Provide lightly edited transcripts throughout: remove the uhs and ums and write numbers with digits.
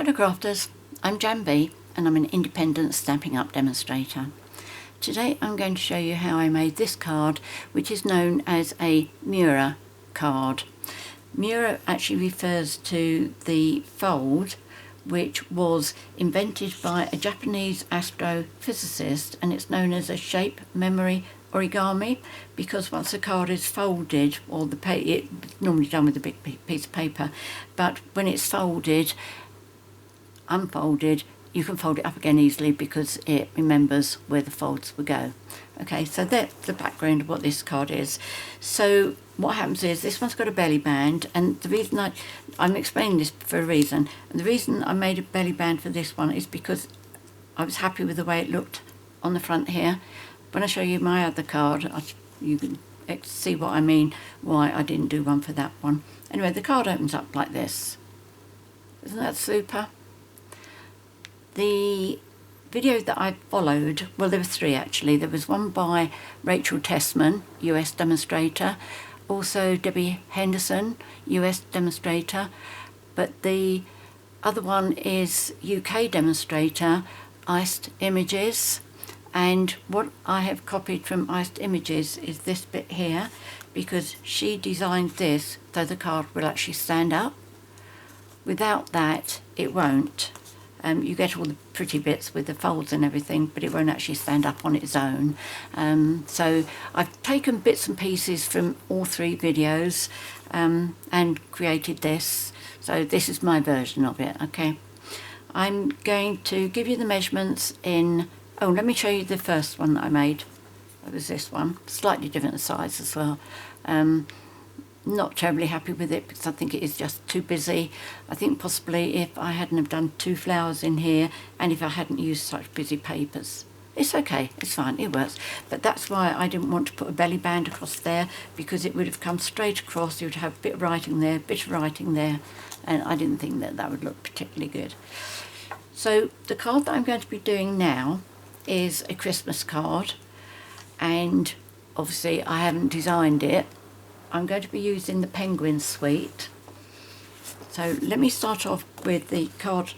Hello crafters, I'm JanB and I'm an independent Stampin' Up demonstrator. Today I'm going to show you how I made this card, which is known as a Miura card. Miura actually refers to the fold which was invented by a Japanese astrophysicist, and it's known as a shape memory origami because once a card is folded, or it's normally done with a big piece of paper, but when it's folded, unfolded, you can fold it up again easily because it remembers where the folds will go. Okay, so that's the background of what this card is. So what happens is this one's got a belly band, and the reason I'm explaining this for a reason, and the reason I made a belly band for this one is because I was happy with the way it looked on the front here. When I show you my other card, you can see what I mean, why I didn't do one for that one. Anyway, the card opens up like this. Isn't that super? The video that I followed, well, there were three actually. There was one by Rachel Tessman, US demonstrator, also Debbie Henderson, US demonstrator, but the other one is UK demonstrator, Iced Images. And what I have copied from Iced Images is this bit here, because she designed this so the card will actually stand up. Without that, it won't. You get all the pretty bits with the folds and everything, but it won't actually stand up on its own. So I've taken bits and pieces from all three videos and created this. So this is my version of it, okay? I'm going to give you the measurements in... Oh, let me show you the first one that I made. It was this one, slightly different size as well. Not terribly happy with it because I think it is just too busy. I think possibly if I hadn't have done two flowers in here and if I hadn't used such busy papers. It's okay, it's fine, it works. But that's why I didn't want to put a belly band across there, because it would have come straight across. You would have a bit of writing there, bit of writing there, and I didn't think that that would look particularly good. So the card that I'm going to be doing now is a Christmas card, and obviously I haven't designed it. I'm going to be using the Penguin suite. So let me start off with the card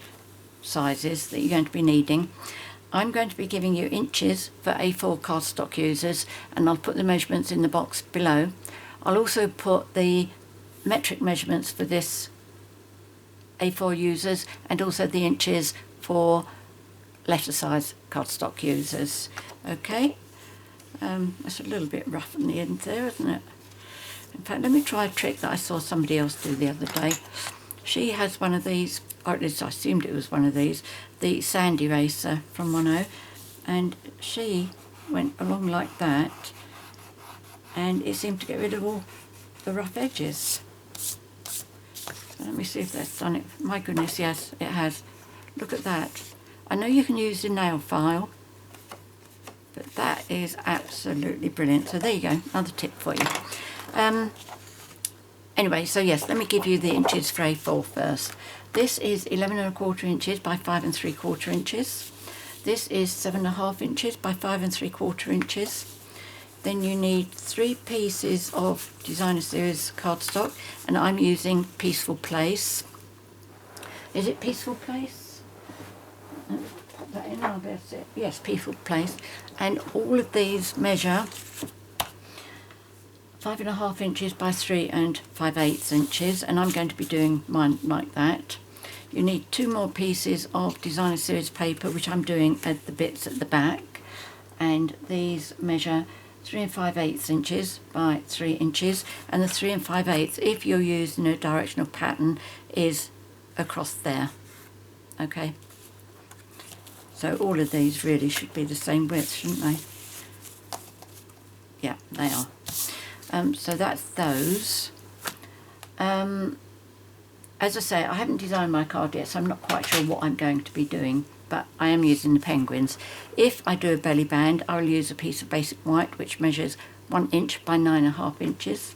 sizes that you're going to be needing. I'm going to be giving you inches for A4 cardstock users, and I'll put the measurements in the box below. I'll also put the metric measurements for this A4 users and also the inches for letter size cardstock users. Okay, that's a little bit rough on the end there, isn't it? In fact, let me try a trick that I saw somebody else do the other day. She has one of these, or at least I assumed it was one of these, the sand eraser from 10, and she went along like that, and it seemed to get rid of all the rough edges. So let me see if that's done it. My goodness, yes, it has. Look at that. I know you can use the nail file, but that is absolutely brilliant. So there you go, another tip for you. Anyway, so yes, let me give you the inches for A4 first. This is 11¼ inches by 5 3/4 inches. This is 7½ inches by 5 3/4 inches. Then you need 3 pieces of Designer Series cardstock, and I'm using Peaceful Place. Is it Peaceful Place? Put that in, I'll better see it. Yes, Peaceful Place. And all of these measure 5½ inches by 3 5/8 inches, and I'm going to be doing mine like that. You need 2 more pieces of Designer Series paper, which I'm doing at the bits at the back, and these measure 3 5/8 inches by 3 inches, and the 3 5/8, if you're using a directional pattern, is across there. Okay, so all of these really should be the same width, shouldn't they? Yeah, they are. So that's those. As I say, I haven't designed my card yet, so I'm not quite sure what I'm going to be doing, but I am using the penguins. If I do a belly band, I'll use a piece of basic white which measures 1 inch by 9½ inches.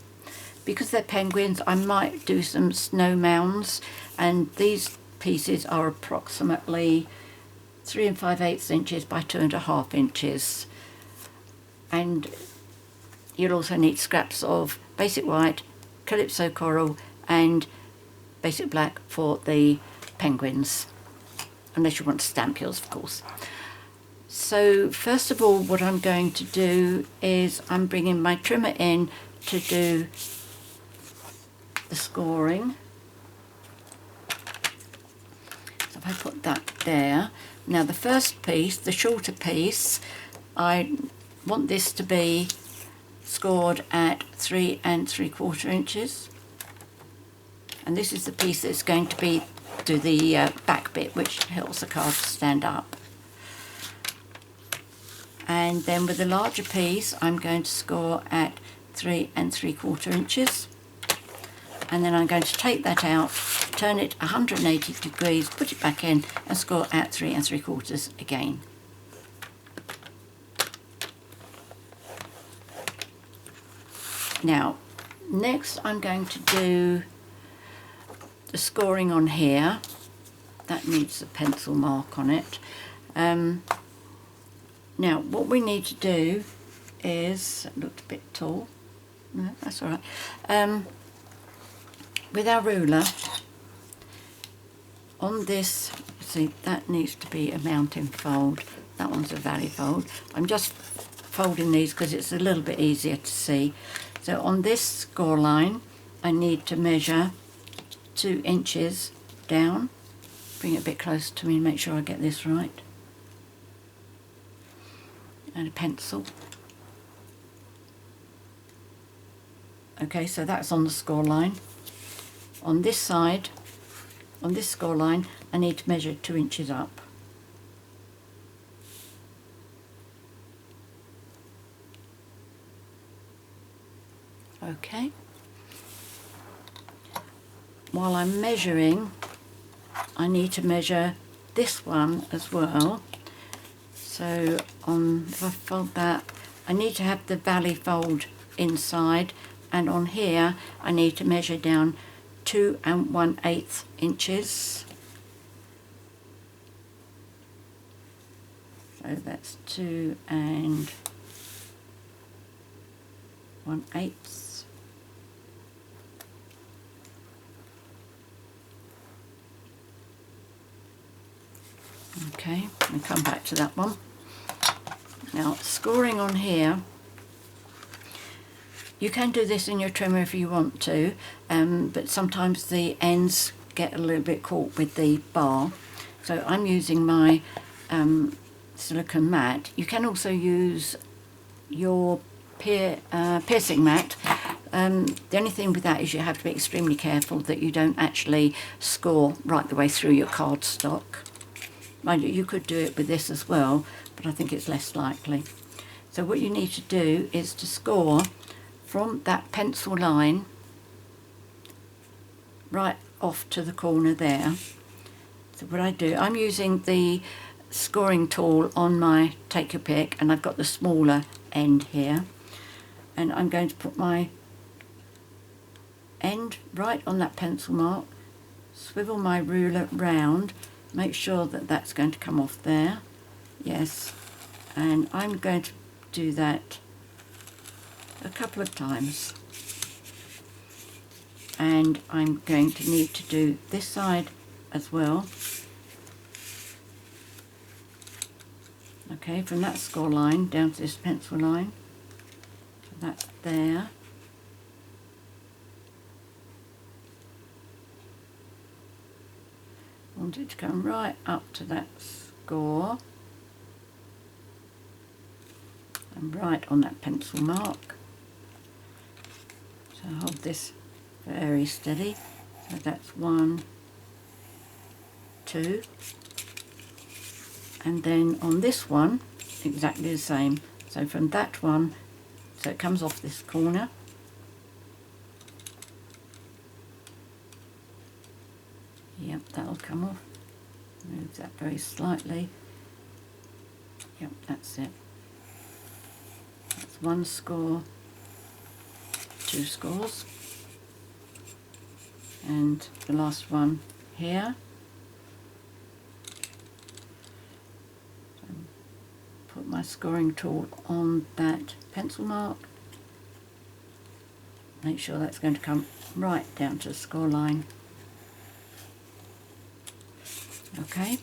Because they're penguins, I might do some snow mounds, and these pieces are approximately 3 5/8 inches by 2½ inches. And you'll also need scraps of basic white, calypso coral and basic black for the penguins. unless you want to stamp yours, of course. So first of all, what I'm going to do is I'm bringing my trimmer in to do the scoring. So if I put that there, now the first piece, the shorter piece, I want this to be scored at 3 3/4 inches, and this is the piece that's going to be do the back bit, which helps the card to stand up. And then with the larger piece, I'm going to score at 3 3/4 inches, and then I'm going to take that out, turn it 180 degrees, put it back in, and score at 3 3/4 again. Now, next I'm going to do the scoring on here. That needs a pencil mark on it. Now, what we need to do is, it looked a bit tall, no, that's all right. With our ruler, on this, see, that needs to be a mountain fold. That one's a valley fold. I'm just folding these because it's a little bit easier to see. So on this score line, I need to measure 2 inches down. Bring it a bit closer to me and make sure I get this right. And a pencil. Okay, so that's on the score line. On this side, on this score line, I need to measure 2 inches up. Okay. While I'm measuring, I need to measure this one as well. So if I fold that, I need to have the valley fold inside, and on here I need to measure down 2 1/8 inches. So that's 2 1/8. Okay, I'll come back to that one. Now, scoring on here, you can do this in your trimmer if you want to, but sometimes the ends get a little bit caught with the bar. So I'm using my silicone mat. You can also use your piercing mat. The only thing with that is you have to be extremely careful that you don't actually score right the way through your cardstock. Mind you could do it with this as well, but I think it's less likely. So what you need to do is to score from that pencil line right off to the corner there. So what I do, I'm using the scoring tool on my Take Your Pick, and I've got the smaller end here, and I'm going to put my end right on that pencil mark, swivel my ruler round, make sure that that's going to come off there, yes, and I'm going to do that a couple of times, and I'm going to need to do this side as well. Okay, from that score line down to this pencil line, so that's there. I want it to come right up to that score and right on that pencil mark. So hold this very steady. So that's 1, 2, and then on this one exactly the same. So from that one, so it comes off this corner. Yep, that'll come off. Move that very slightly. Yep, that's it. That's 1 score, 2 scores, and the last one here. So put my scoring tool on that pencil mark. Make sure that's going to come right down to the score line. Okay,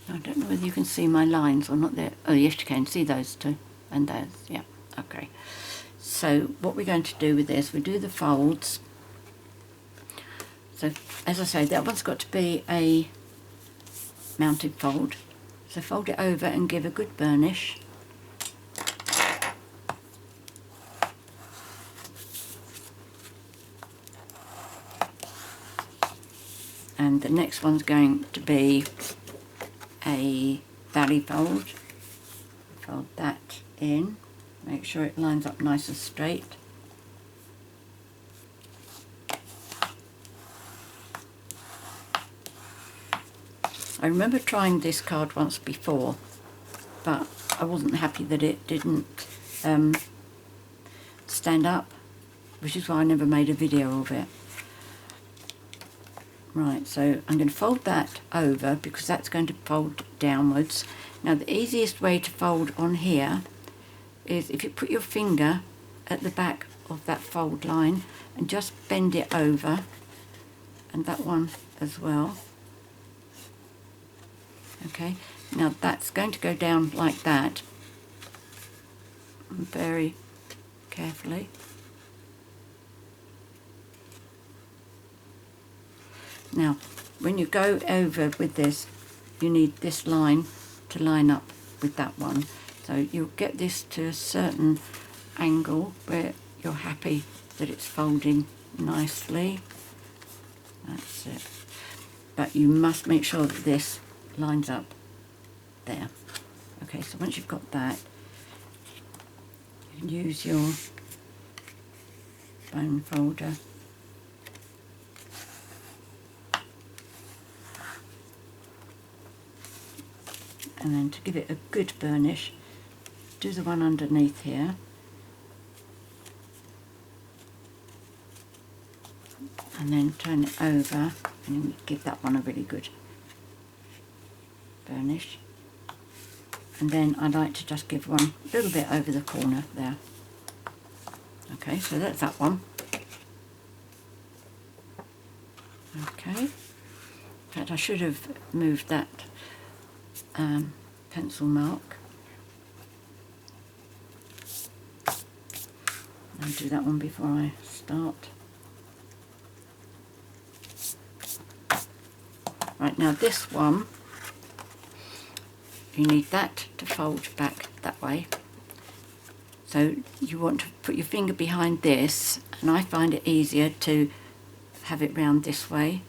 I don't know whether you can see my lines or not there. Oh yes, you can see those two and those. Yeah, okay. So what we're going to do with this, we do the folds. So as I say, that one's got to be a mounted fold. So fold it over and give a good burnish. And the next one's going to be a valley fold. Fold that in. Make sure it lines up nice and straight. I remember trying this card once before, but I wasn't happy that it didn't stand up, which is why I never made a video of it. Right, so I'm going to fold that over because that's going to fold downwards. Now the easiest way to fold on here is if you put your finger at the back of that fold line and just bend it over, and that one as well. Okay, now that's going to go down like that, very carefully. Now, when you go over with this, you need this line to line up with that one. So you'll get this to a certain angle where you're happy that it's folding nicely. That's it. But you must make sure that this lines up there. Okay, so once you've got that, you can use your bone folder and then to give it a good burnish, do the one underneath here, and then turn it over and give that one a really good burnish. And then I like to just give one a little bit over the corner there. Okay, so that's that one. Okay, in fact I should have moved that pencil mark. I'll do that one before I start. Right, now this one, you need that to fold back that way. So you want to put your finger behind this, and I find it easier to have it round this way.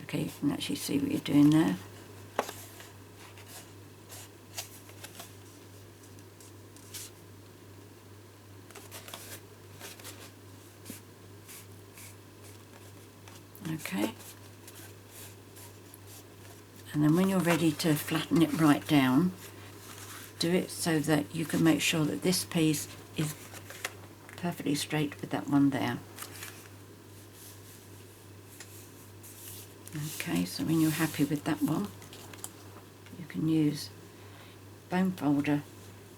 Okay, you can actually see what you're doing there. Okay. And then when you're ready to flatten it right down, do it so that you can make sure that this piece is perfectly straight with that one there. Okay, so when you're happy with that one, you can use bone folder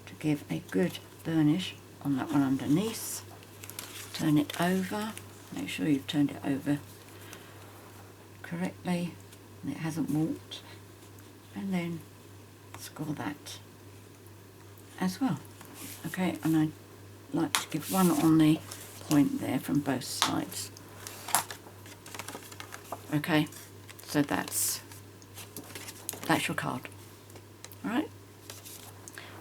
to give a good burnish on that one underneath. Turn it over, make sure you've turned it over correctly and it hasn't warped, and then score that as well. Okay, and I like to give one on the point there from both sides. Okay, so that's your card. Alright,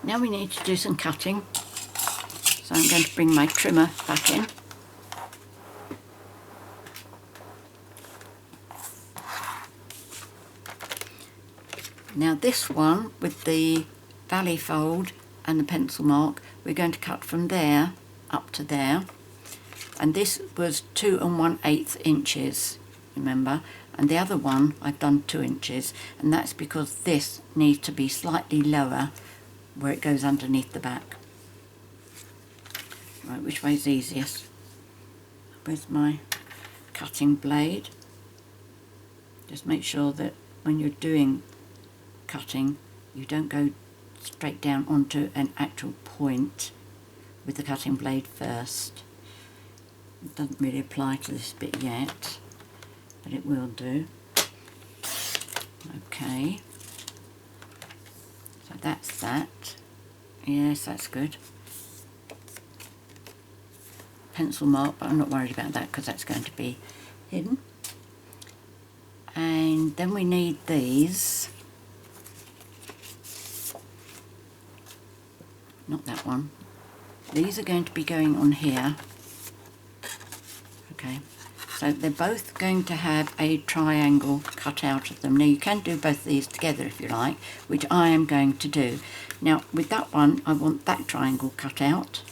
now we need to do some cutting, so I'm going to bring my trimmer back in. Now this one with the valley fold and the pencil mark, we're going to cut from there up to there, and this was 2 1/8 inches, remember, and the other one I've done 2 inches, and that's because this needs to be slightly lower where it goes underneath the back. Right, which way's easiest? With my cutting blade, just make sure that when you're doing cutting you don't go straight down onto an actual point with the cutting blade first. It doesn't really apply to this bit yet, but it will do. Okay, so that's that. Yes, that's good. Pencil mark, but I'm not worried about that because that's going to be hidden. And then we need these. Not that one. These are going to be going on here. Okay, so they're both going to have a triangle cut out of them. Now you can do both these together if you like, which I am going to do. Now with that one I want that triangle cut out,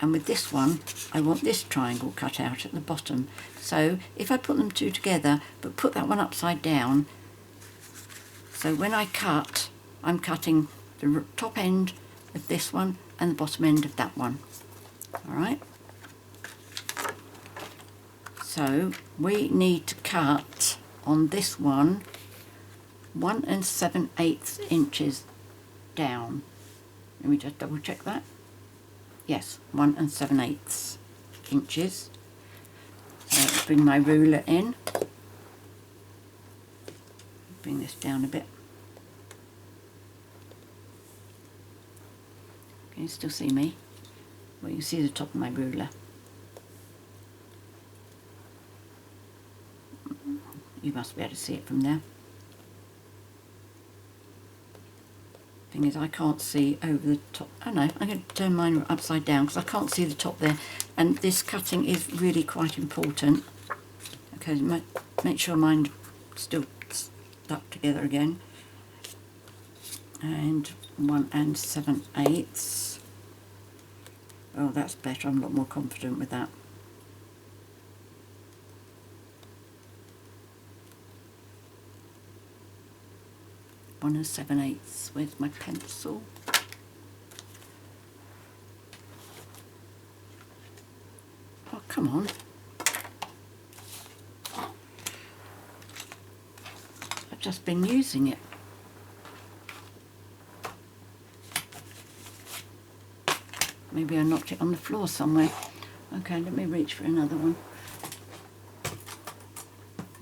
and with this one I want this triangle cut out at the bottom. So if I put them two together but put that one upside down, so when I cut, I'm cutting the top end of this one and the bottom end of that one. Alright, so we need to cut on this one 1 7/8 inches down. Let me just double check that. Yes, 1 7/8 inches. So I'll bring my ruler in. Bring this down a bit. Can you still see me? Well, you can see the top of my ruler. You must be able to see it from there. Thing is, I can't see over the top. Oh no, I'm going to turn mine upside down because I can't see the top there. And this cutting is really quite important. Okay, make sure mine's still stuck together again. And 1 7/8. Oh, that's better. I'm a lot more confident with that. One and 7/8. Where's my pencil? Oh, come on. I've just been using it. Maybe I knocked it on the floor somewhere. Okay, let me reach for another one.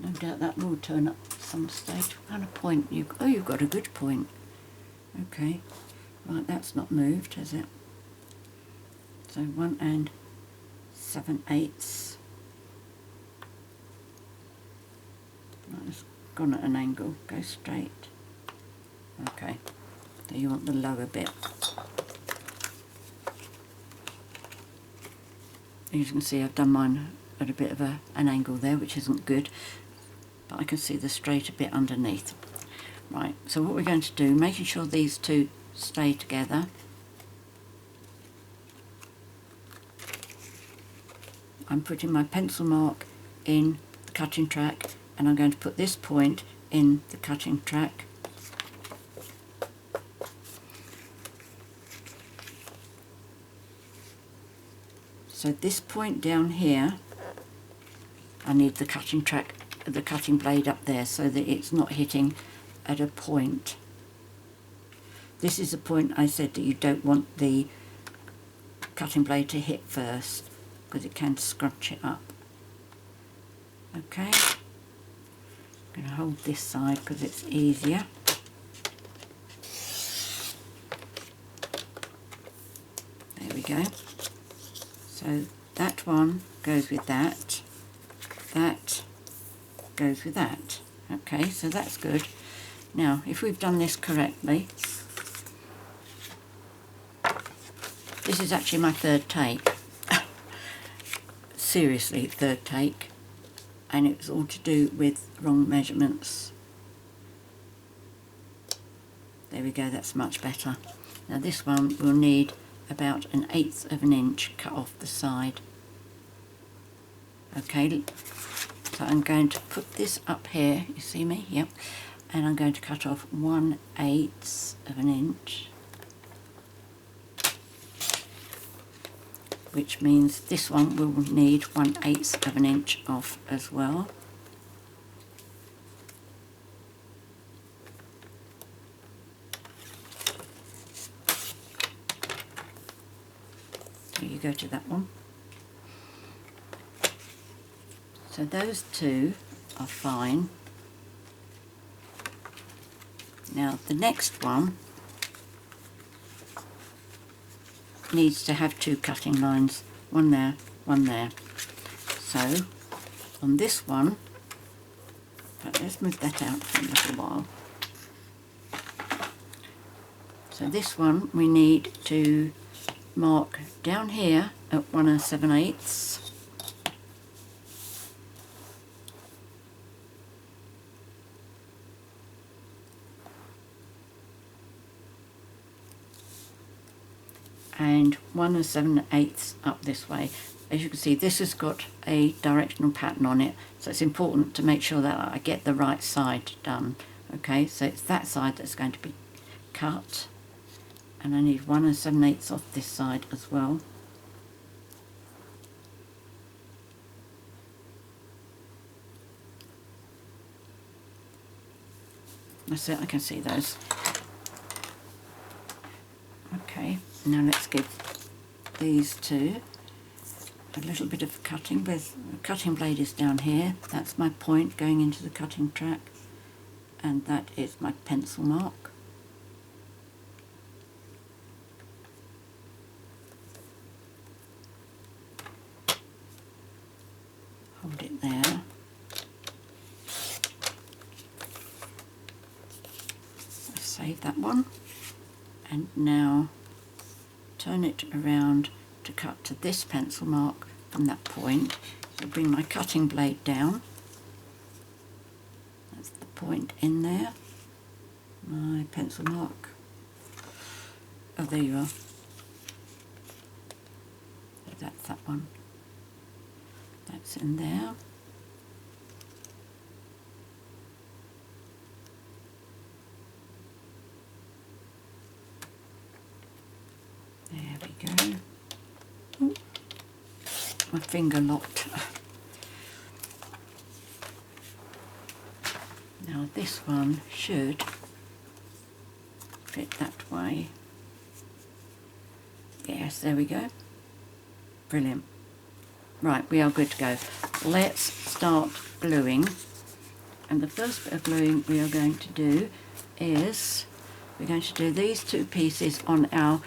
No doubt that will turn up at some stage. What kind of point? Oh, you've got a good point. Okay, right, that's not moved, has it? So 1 7/8. Right, it's gone at an angle. Go straight. Okay, so you want the lower bit. As you can see, I've done mine at a bit of an angle there, which isn't good, but I can see the straighter bit underneath. Right, so what we're going to do, making sure these two stay together, I'm putting my pencil mark in the cutting track, and I'm going to put this point in the cutting track. So this point down here, I need the cutting track, the cutting blade up there so that it's not hitting at a point. This is the point I said that you don't want the cutting blade to hit first because it can scrunch it up. Okay, I'm going to hold this side because it's easier. There we go. So that one goes with that, that goes with that. Okay, so that's good. Now, if we've done this correctly, this is actually my third take. Seriously, third take. And it was all to do with wrong measurements. There we go, that's much better. Now this one will need about 1/8 of an inch cut off the side. Okay, so I'm going to put this up here, you see me? Yep. And I'm going to cut off 1/8 of an inch, which means this one will need 1/8 of an inch off as well. So you go to that one. So those two are fine. Now the next one needs to have two cutting lines, one there, one there. So on this one, but let's move that out for a little while. So this one we need to mark down here at 1 7/8. And 1 7/8 up this way. As you can see, this has got a directional pattern on it, so it's important to make sure that I get the right side done. Okay, so it's that side that's going to be cut, and I need 1 7/8 off this side as well. That's it, I can see those. Okay, now let's give these two a little bit of cutting. With the cutting blade is down here. That's my point going into the cutting track, and that is my pencil mark. Hold it there. Save that one, and now turn it around to cut to this pencil mark from that point. So bring my cutting blade down. That's the point in there. My pencil mark. Oh, there you are. So that's that one. That's in there. There we go. Ooh, my finger locked. Now this one should fit that way. Yes, there we go. Brilliant. Right, we are good to go. Let's start gluing. And the first bit of gluing we are going to do is we're going to do these two pieces on our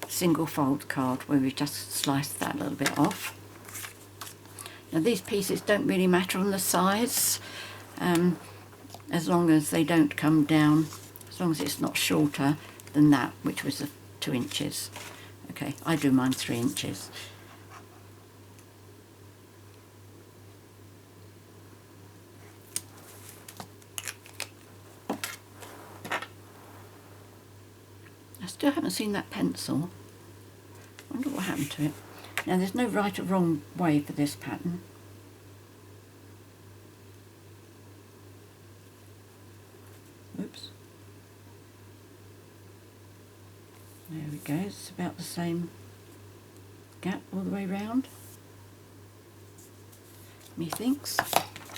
single fold card, where we just sliced that a little bit off. Now these pieces don't really matter on the size, as long as they don't come down, as long as it's not shorter than that, which was 2 inches. Okay, I do mine 3 inches. I still haven't seen that pencil. I wonder what happened to it. Now there's no right or wrong way for this pattern. Oops. There we go, it's about the same gap all the way round, methinks.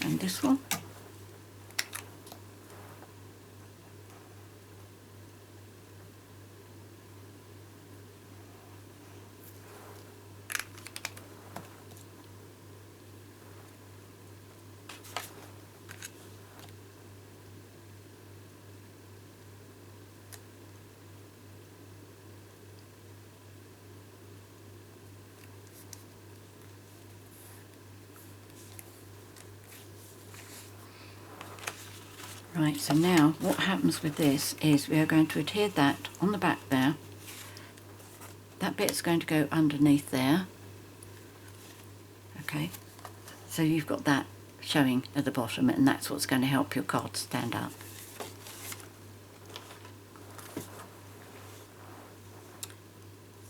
And this one. Right, so now what happens with this is we are going to adhere that on the back there. That bit's going to go underneath there. Okay, so you've got that showing at the bottom, and that's what's going to help your card stand up.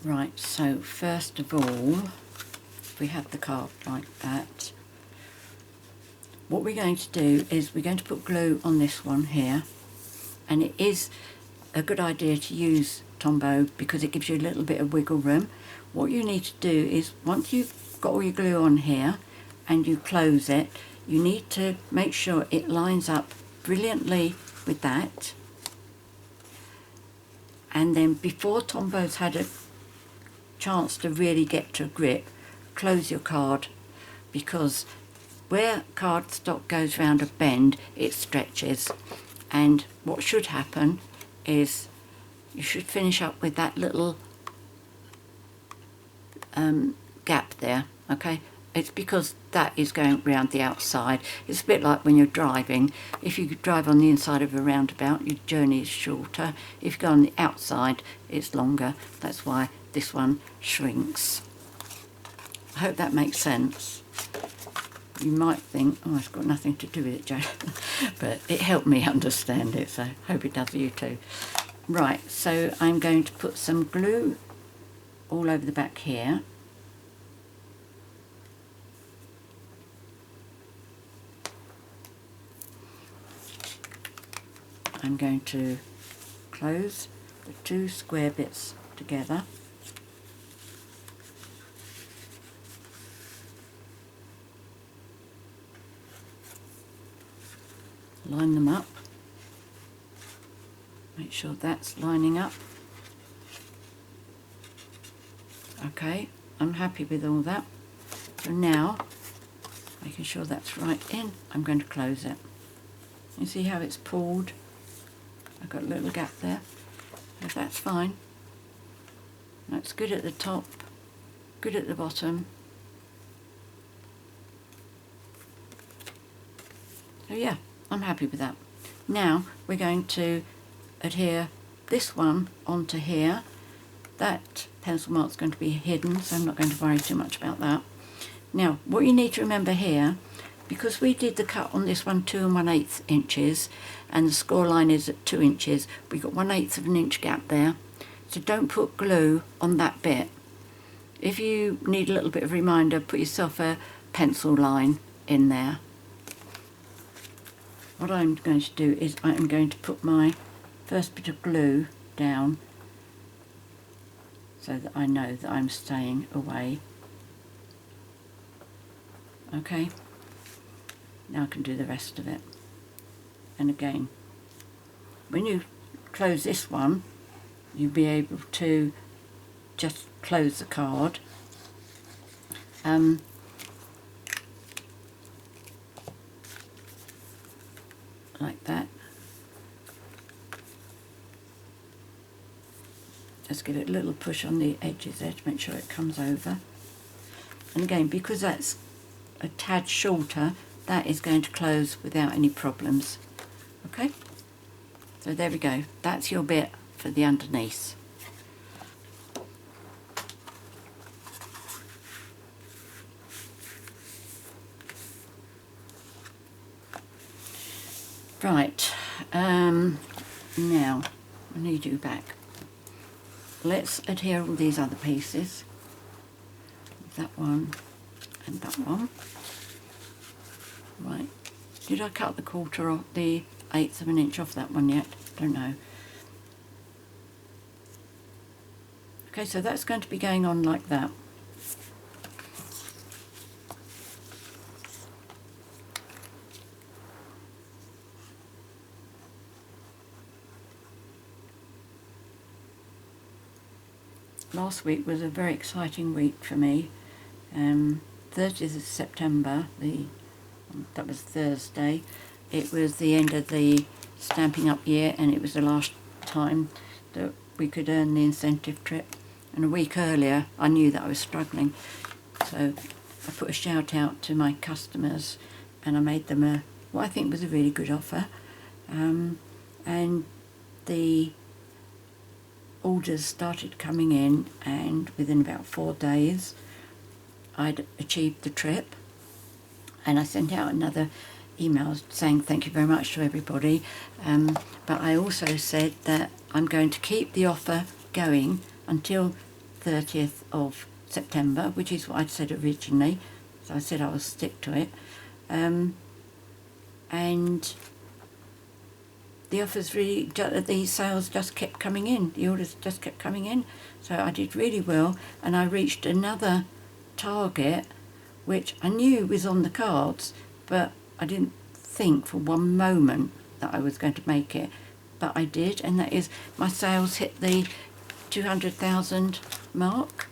Right, so first of all, we have the card like that. What we're going to do is we're going to put glue on this one here, and it is a good idea to use Tombow because it gives you a little bit of wiggle room. What you need to do is, once you've got all your glue on here and you close it, you need to make sure it lines up brilliantly with that, and then before Tombow's had a chance to really get to a grip, close your card, because where cardstock goes round a bend, it stretches, And what should happen is you should finish up with that little gap there, okay? It's because that is going round the outside. It's a bit like when you're driving. If you drive on the inside of a roundabout, your journey is shorter. If you go on the outside, it's longer. That's why this one shrinks. I hope that makes sense. You might think, oh, it's got nothing to do with it, Joe. But it helped me understand it, so I hope it does you too. Right, so I'm going to put some glue all over the back here. I'm going to close the two square bits together. Line them up. Make sure that's lining up. Okay, I'm happy with all that. So now, making sure that's right in, I'm going to close it. You see how it's pulled? I've got a little gap there. So that's fine. That's good at the top, good at the bottom. So yeah, I'm happy with that. Now we're going to adhere this one onto here. That pencil mark's going to be hidden, so I'm not going to worry too much about that. Now, what you need to remember here, because we did the cut on this one 2 1/8 inches, and the score line is at 2 inches, we've got 1/8 of an inch gap there. So don't put glue on that bit. If you need a little bit of reminder, put yourself a pencil line in there. What I'm going to do is I'm going to put my first bit of glue down so that I know that I'm staying away. Okay, now I can do the rest of it. And again, when you close this one, you'll be able to just close the card. Like that. Just give it a little push on the edges there to make sure it comes over. And again, because that's a tad shorter, that is going to close without any problems. Okay, so there we go. That's your bit for the underneath. Right, now I need you back. Let's adhere all these other pieces. That one and that one. Right, did I cut the 1/4 or the 1/8 of an inch off that one yet? Don't know. Okay, so that's going to be going on like that. Last week was a very exciting week for me. 30th of September, that was Thursday, it was the end of the Stampin' Up year, and it was the last time that we could earn the incentive trip. And a week earlier I knew that I was struggling, so I put a shout out to my customers and I made them what I think was a really good offer, and the orders started coming in, and within about 4 days I'd achieved the trip. And I sent out another email saying thank you very much to everybody, but I also said that I'm going to keep the offer going until 30th of September, which is what I'd said originally, so I said I will stick to it. And the offers really, the sales just kept coming in, the orders just kept coming in, so I did really well, and I reached another target which I knew was on the cards, but I didn't think for one moment that I was going to make it, but I did, and that is my sales hit the 200,000 mark,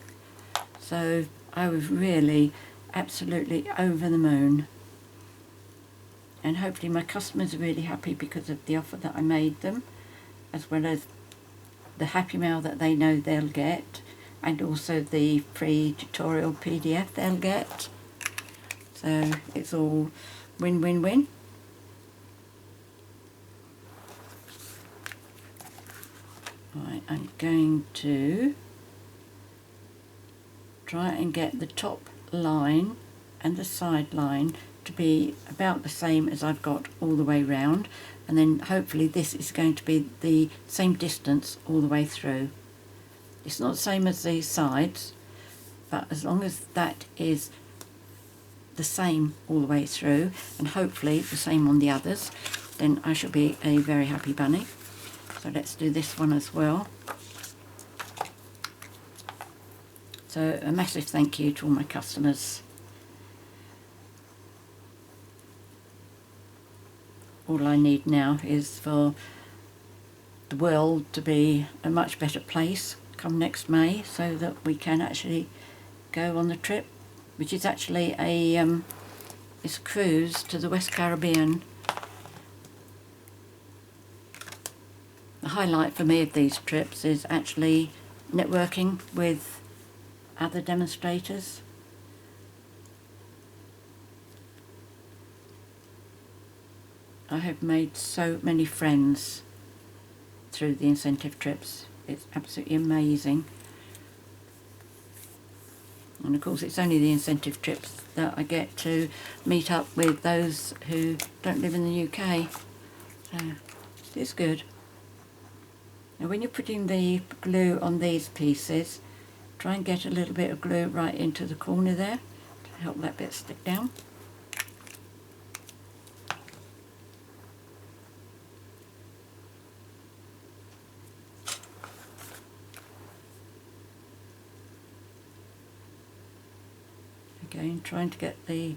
so I was really absolutely over the moon. and hopefully my customers are really happy because of the offer that I made them, as well as the happy mail that they know they'll get, and also the free tutorial PDF they'll get. So it's all win-win-win. Right, I'm going to try and get the top line and the side line to be about the same as I've got all the way round, and then hopefully this is going to be the same distance all the way through. It's not the same as the sides, but as long as that is the same all the way through, and hopefully the same on the others, then I shall be a very happy bunny. So let's do this one as well. So a massive thank you to all my customers. All I need now is for the world to be a much better place come next May, so that we can actually go on the trip, which is actually it's a cruise to the West Caribbean. The highlight for me of these trips is actually networking with other demonstrators. I have made so many friends through the incentive trips. It's absolutely amazing. And of course it's only the incentive trips that I get to meet up with those who don't live in the UK. So it's good. Now when you're putting the glue on these pieces, try and get a little bit of glue right into the corner there to help that bit stick down. Again, trying to get the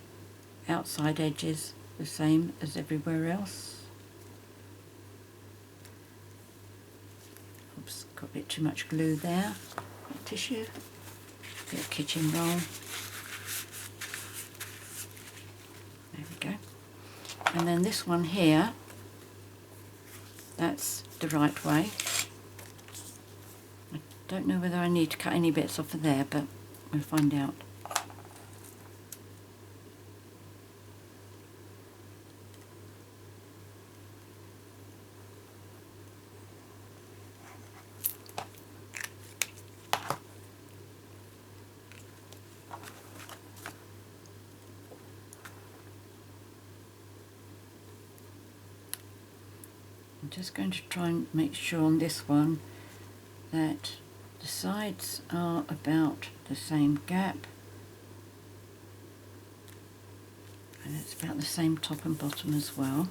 outside edges the same as everywhere else. Oops, got a bit too much glue there. Tissue, bit of kitchen roll. There we go. And then this one here, that's the right way. I don't know whether I need to cut any bits off of there, but we'll find out. I'm just going to try and make sure on this one that the sides are about the same gap, and it's about the same top and bottom as well.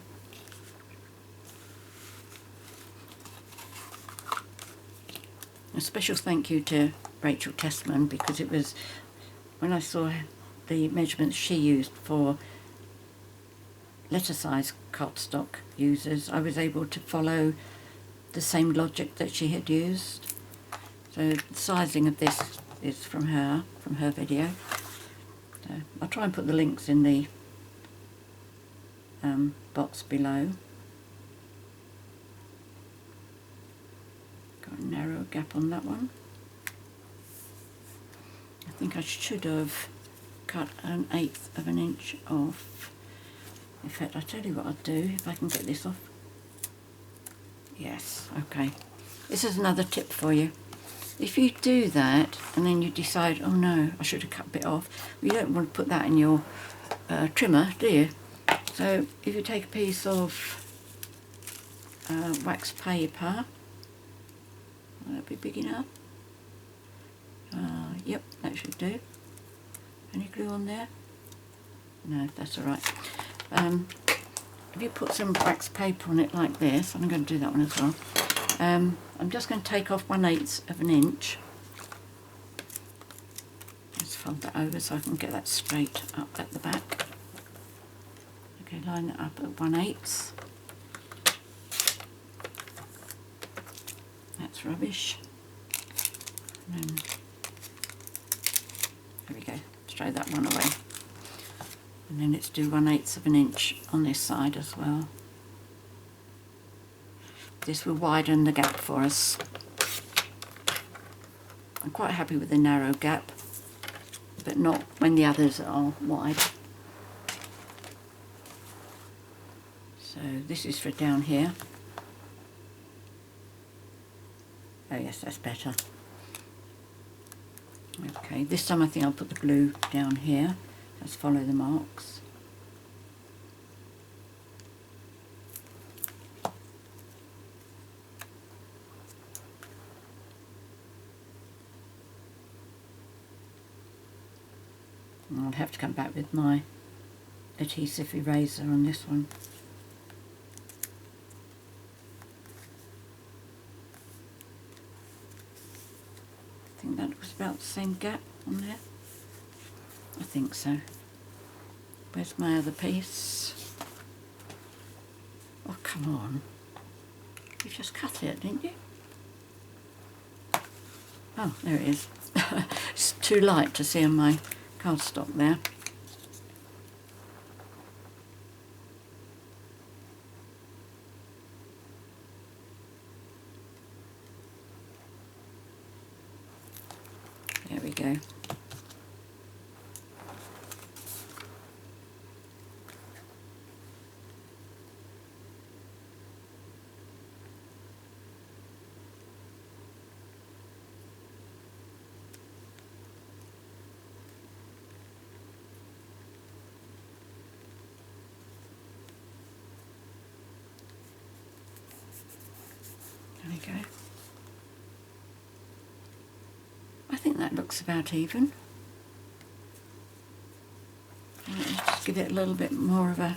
A special thank you to Rachel Tessman, because it was when I saw the measurements she used for letter size cardstock users, I was able to follow the same logic that she had used. So the sizing of this is from her video. So I'll try and put the links in the box below. Got a narrow gap on that one. I think I should have cut 1/8 of an inch off. In fact, I'll tell you what I'll do if I can get this off. Yes, okay. This is another tip for you. If you do that and then you decide, oh no, I should have cut a bit off, you don't want to put that in your trimmer, do you? So if you take a piece of wax paper, will that be big enough? Yep, that should do. Any glue on there? No, that's alright. If you put some wax paper on it like this, I'm going to do that one as well. I'm just going to take off 1/8 of an inch. Let's fold that over so I can get that straight up at the back. Okay, line it up at 1/8. That's rubbish. And then, there we go, throw that one away. And then let's do 1/8 of an inch on this side as well. This will widen the gap for us. I'm quite happy with the narrow gap, but not when the others are wide. So this is for down here. Oh yes, that's better. Okay, this time I think I'll put the blue down here. Let's follow the marks. I'll have to come back with my adhesive eraser on this one. I think that was about the same gap on there. I think so. Where's my other piece? Oh, come on. You just cut it, didn't you? Oh, there it is. It's too light to see on my cardstock there. There we go. There we go. I think that looks about even. Let's just give it a little bit more of a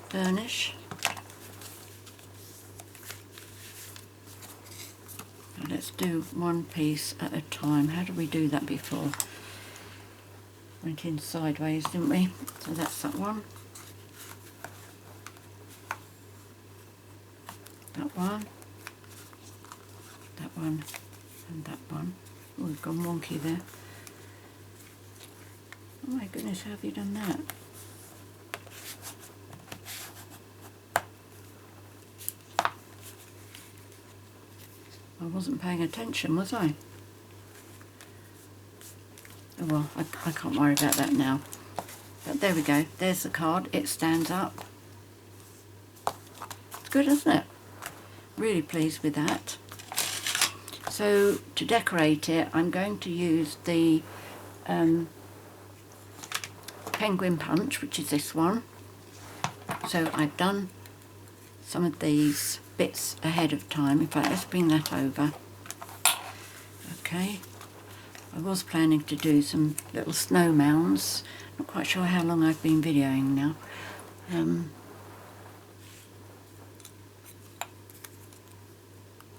burnish. Now let's do one piece at a time. How did we do that before? Went in sideways, didn't we? So that's that one. That one. That one. And that one. Oh, we've gone wonky there. Oh my goodness, how have you done that? I wasn't paying attention, was I? Oh well, I can't worry about that now. But there we go, there's the card, it stands up. It's good, isn't it? Really pleased with that. So to decorate it, I'm going to use the penguin punch, which is this one. So I've done some of these bits ahead of time. In fact, let's bring that over. Okay, I was planning to do some little snow mounds. Not quite sure how long I've been videoing now.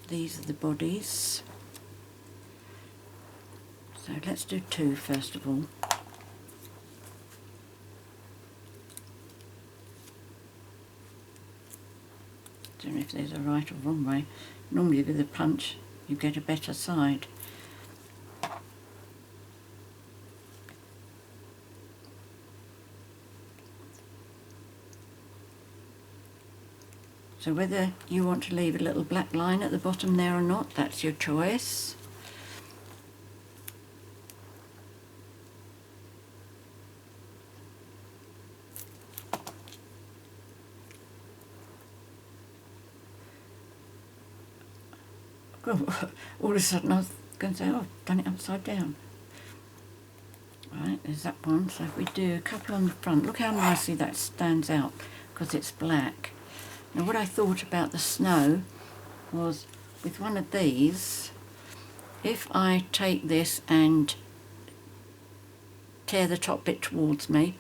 These are the bodies. So let's do two first of all. Don't know if there's a right or wrong way. Normally with a punch you get a better side. So whether you want to leave a little black line at the bottom there or not, that's your choice. All of a sudden I was going to say, oh, I've done it upside down. Right, there's that one. So if we do a couple on the front, look how nicely that stands out because it's black. Now what I thought about the snow was with one of these, if I take this and tear the top bit towards me,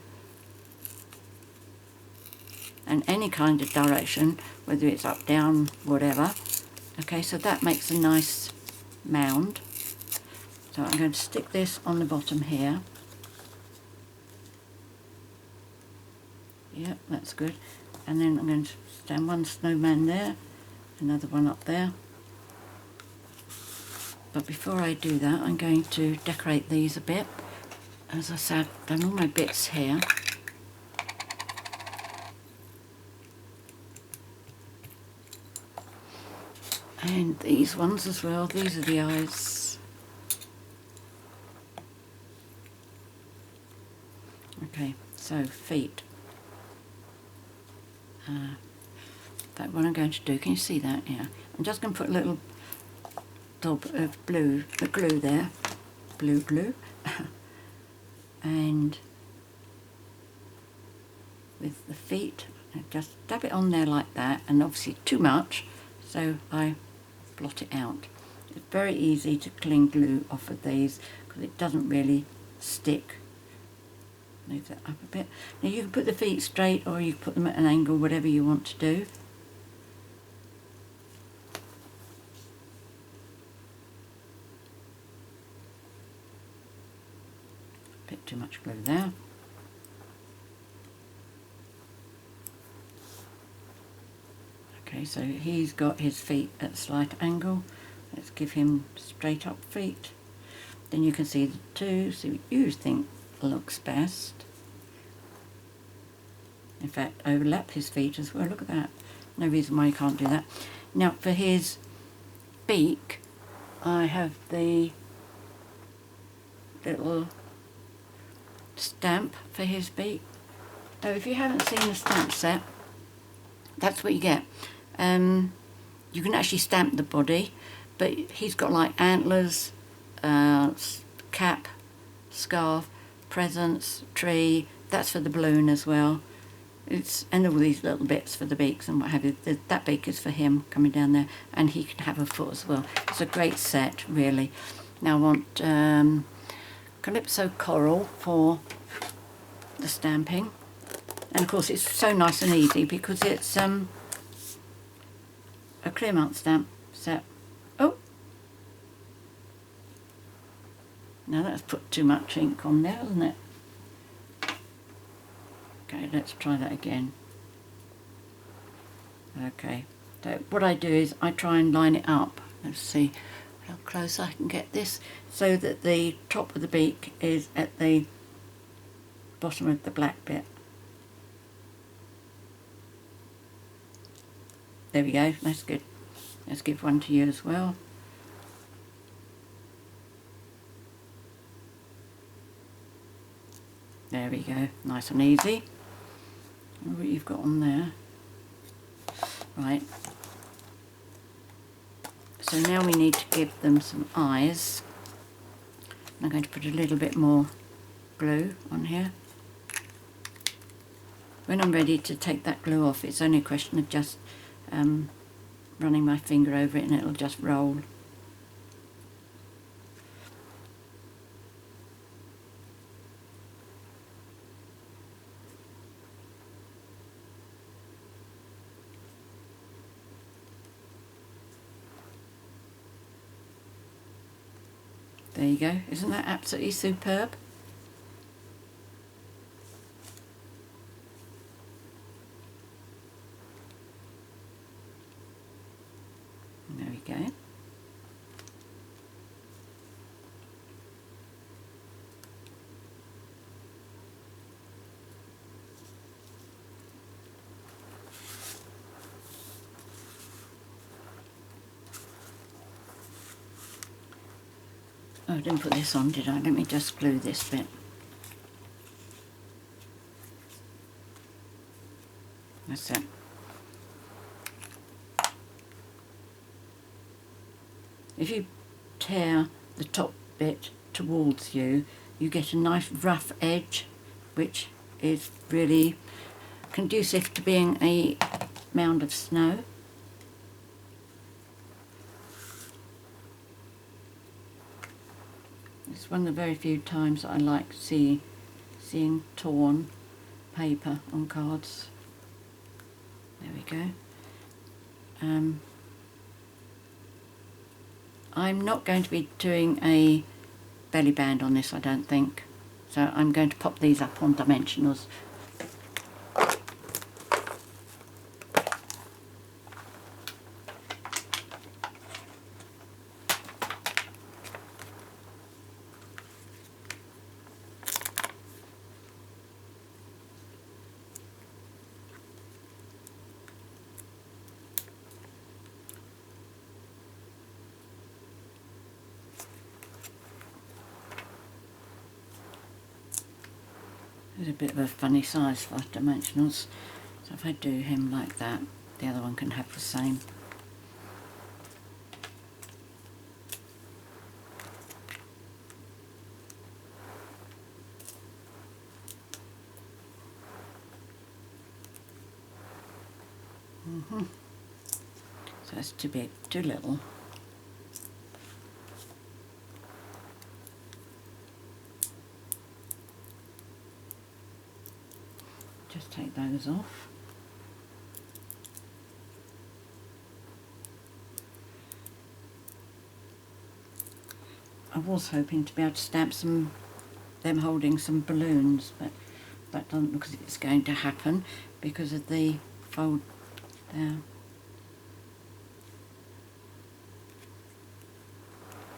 and any kind of direction, whether it's up, down, whatever, okay, so that makes a nice mound. So I'm going to stick this on the bottom here. Yep, that's good. And then I'm going to stand one snowman there, another one up there. But before I do that, I'm going to decorate these a bit. as I said, I've done all my bits here. And these ones as well, these are the eyes. Okay, so feet. That what I'm going to do, can you see that? Yeah. I'm just going to put a little dab of blue, the glue there, blue glue, and with the feet, I just dab it on there like that, and obviously too much, so I blot it out. It's very easy to cling glue off of these because it doesn't really stick. Move that up a bit. Now you can put the feet straight or you can put them at an angle, whatever you want to do. Bit too much glue there. Okay, so he's got his feet at a slight angle. Let's give him straight up feet. Then you can see the two, see what you think looks best. In fact, overlap his feet as well. Look at that. No reason why you can't do that. Now for his beak, I have the little stamp for his beak. So if you haven't seen the stamp set, that's what you get. You can actually stamp the body, but he's got like antlers, cap, scarf, presents, tree. That's for the balloon as well. And all these little bits for the beaks and what have you. That beak is for him coming down there, and he can have a foot as well. It's a great set, really. Now I want Calypso Coral for the stamping, and of course it's so nice and easy because it's a clear mark stamp set. Oh, now that's put too much ink on there, hasn't it? Okay, let's try that again. Okay, so what I do is I try and line it up. Let's see how close I can get this, so that the top of the beak is at the bottom of the black bit. There we go, that's good. Let's give one to you as well. There we go, nice and easy. What you've got on there. Right. So now we need to give them some eyes. I'm going to put a little bit more glue on here. When I'm ready to take that glue off, it's only a question of just running my finger over it and it'll just roll. There you go. Isn't that absolutely superb? There we go. Oh, I didn't put this on, did I? Let me just glue this bit. That's it. If you tear the top bit towards you, you get a nice rough edge, which is really conducive to being a mound of snow. It's one of the very few times that I like seeing torn paper on cards. There we go. I'm not going to be doing a belly band on this, I don't think. So I'm going to pop these up on dimensionals. He's a bit of a funny size for dimensionals. So if I do him like that, the other one can have the same. So it's too big, too little. Just take those off. I was hoping to be able to stamp them holding some balloons, but that doesn't look as if it's going to happen because of the fold there.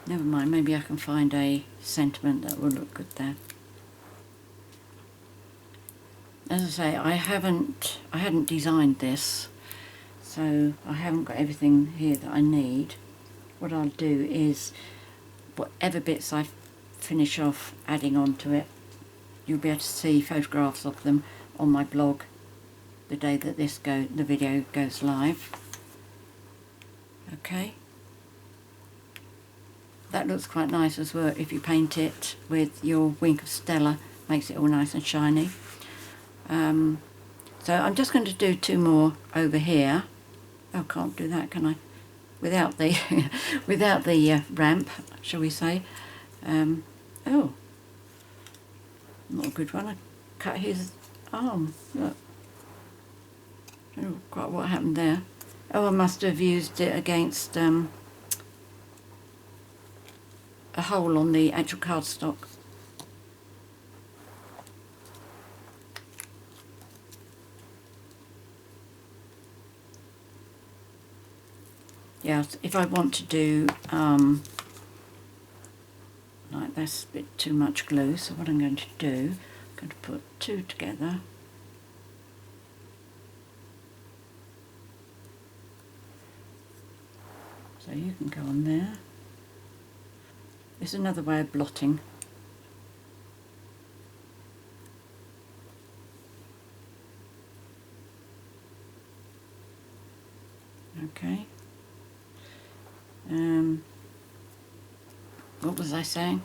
Never mind, maybe I can find a sentiment that will look good there. As I say, I hadn't designed this, so I haven't got everything here that I need. What I'll do is, whatever bits I finish off adding on to it, you'll be able to see photographs of them on my blog the day that the video goes live. Okay. That looks quite nice as well if you paint it with your Wink of Stella, makes it all nice and shiny. So I'm just going to do 2 more over here. Oh, can't do that, can I? Without the without the ramp, shall we say? Oh, not a good one. I cut his arm. Look. I don't know quite what happened there. Oh, I must have used it against a hole on the actual cardstock. Yeah, if I want to do like that's a bit too much glue, so what I'm going to do, I'm going to put 2 together. So you can go on there. It's another way of blotting. Okay. What was I saying?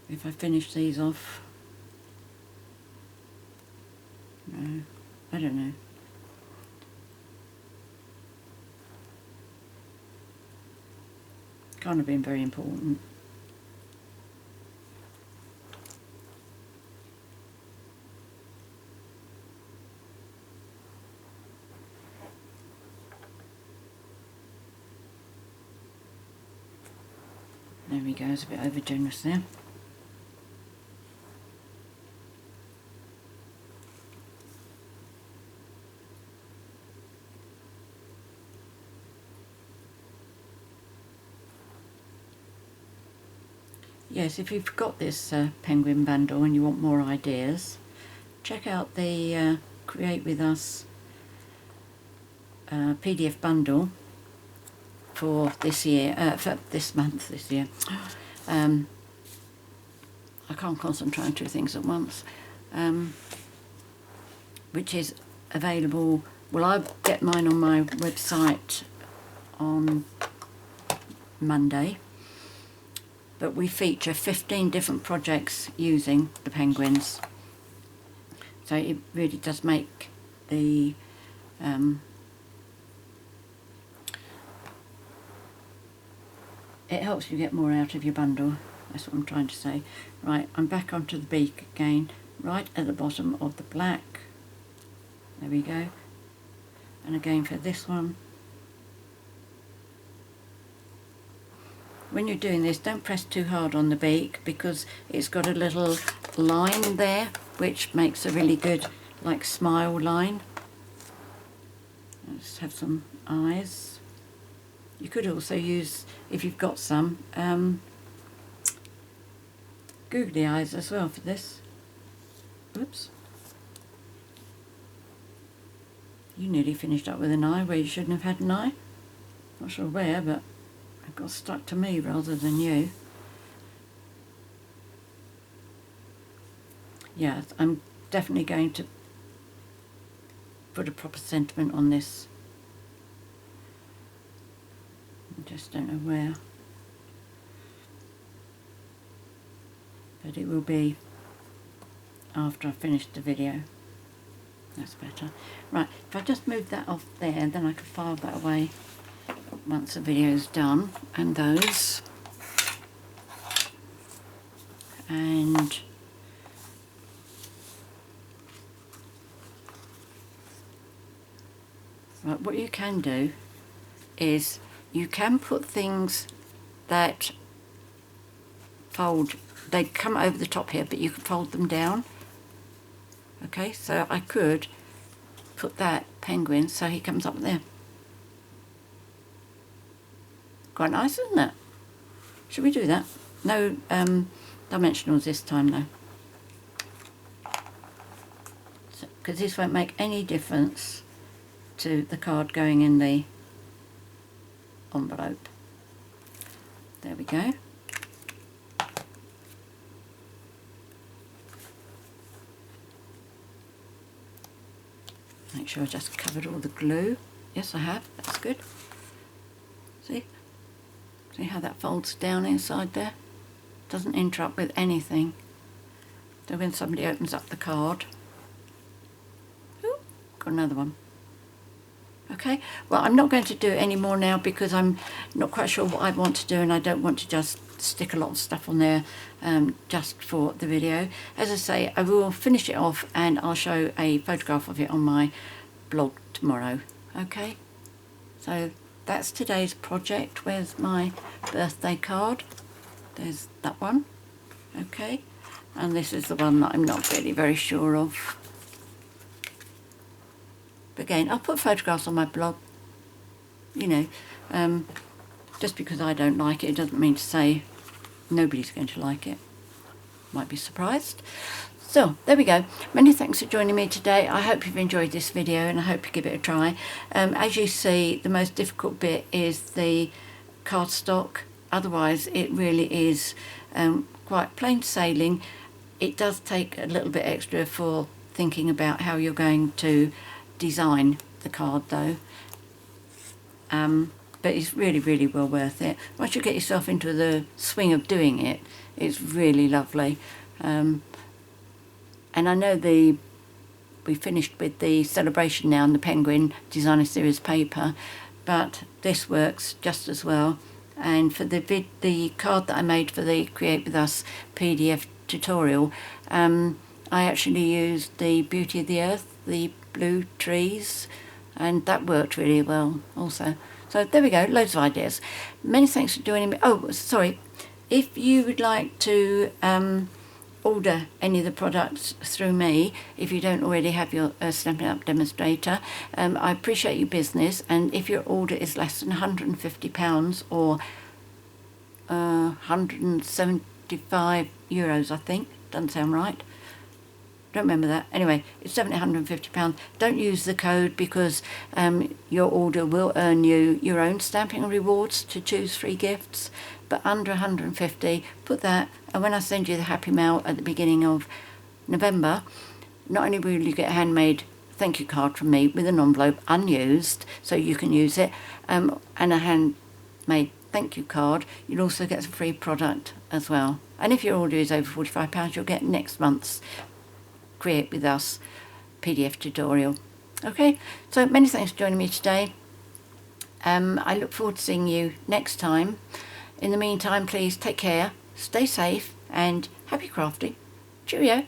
If I finish these off, no, I don't know. Can't have been very important. There we go, it's a bit over generous there. Yes, if you've got this penguin bundle and you want more ideas, check out the Create With Us PDF bundle for this year, for this month, this year. I can't concentrate on 2 things at once. Which is available, well, I'll get mine on my website on Monday. But we feature 15 different projects using the penguins. So it really does make the it helps you get more out of your bundle. That's what I'm trying to say. Right, I'm back onto the beak again, right at the bottom of the black. There we go. And again for this one. When you're doing this, don't press too hard on the beak because it's got a little line there which makes a really good like smile line. Let's have some eyes. You could also use, if you've got some, googly eyes as well for this. Whoops. You nearly finished up with an eye where you shouldn't have had an eye. Not sure where, but it got stuck to me rather than you. yeah, I'm definitely going to put a proper sentiment on this. I just don't know where. But it will be after I finish the video. That's better. Right, if I just move that off there, then I can file that away once the video's done. And those. And right, what you can do is you can put things that fold, they come over the top here, but you can fold them down. Okay, so I could put that penguin so he comes up there. Quite nice, isn't it? Should we do that? No dimensionals this time though, because this won't make any difference to the card going in the envelope. There we go. Make sure I just covered all the glue. Yes, I have. That's good. See? See how that folds down inside there? Doesn't interrupt with anything. So when somebody opens up the card, ooh, got another one. Okay, well, I'm not going to do it anymore now because I'm not quite sure what I want to do, and I don't want to just stick a lot of stuff on there just for the video. As I say, I will finish it off and I'll show a photograph of it on my blog tomorrow. Okay, so that's today's project. Where's my birthday card? There's that one. Okay, and this is the one that I'm not really very sure of. But again, I'll put photographs on my blog. You know, just because I don't like it, it doesn't mean to say nobody's going to like it. Might be surprised. So, there we go. Many thanks for joining me today. I hope you've enjoyed this video and I hope you give it a try. As you see, the most difficult bit is the cardstock. Otherwise, it really is quite plain sailing. It does take a little bit extra for thinking about how you're going to design the card though, but it's really, really well worth it. Once you get yourself into the swing of doing it, it's really lovely. And I know we finished with the celebration now and the penguin designer series paper, but this works just as well. And for the card that I made for the Create With Us PDF tutorial, I actually used the Beauty of the Earth, the blue trees, and that worked really well also. So there we go, loads of ideas. Many thanks for joining me. Oh, sorry, if you would like to order any of the products through me, if you don't already have your Stampin' Up demonstrator, I appreciate your business, and if your order is less than £150 or €175, I think, doesn't sound right. Don't remember that. Anyway, it's £750. Don't use the code because your order will earn you your own stamping rewards to choose free gifts. But under 150, put that, and when I send you the happy mail at the beginning of November, not only will you get a handmade thank you card from me with an envelope unused, so you can use it, and a handmade thank you card, you'll also get some free product as well. And if your order is over £45, you'll get next month's Create With Us PDF tutorial. Okay, so many thanks for joining me today. I look forward to seeing you next time. In the meantime, please take care, stay safe, and happy crafting. Cheerio.